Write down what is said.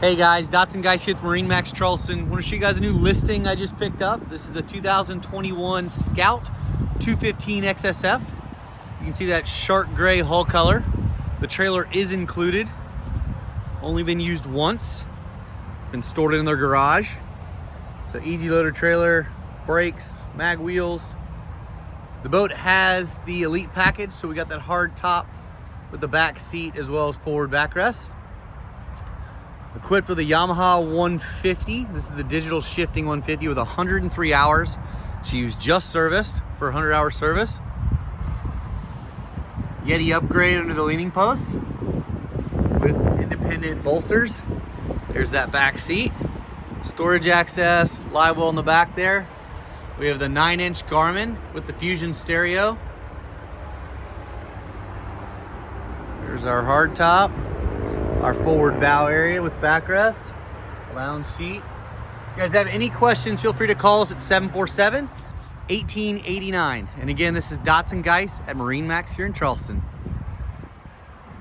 Hey guys, Dotson guys here with MarineMax Charleston. Want to show you guys a new listing I just picked up. This is the 2021 Scout 215 XSF. You can see that shark gray hull color. The trailer is included. Only been used once. Been stored in their garage. So easy loader trailer, brakes, mag wheels. The boat has the Elite package, so we got that hard top with the back seat as well as forward backrest. Equipped with a Yamaha 150. This is the digital shifting 150 with 103 hours. She was just serviced for a 100-hour service. Yeti upgrade under the leaning posts with independent bolsters. There's that back seat. Storage access, live well in the back there. We have the 9-inch Garmin with the Fusion stereo. There's our hard top. Our forward bow area with backrest, lounge seat. If you guys have any questions, feel free to call us at 747-1889. And again, this is Dotson Geis at MarineMax here in Charleston.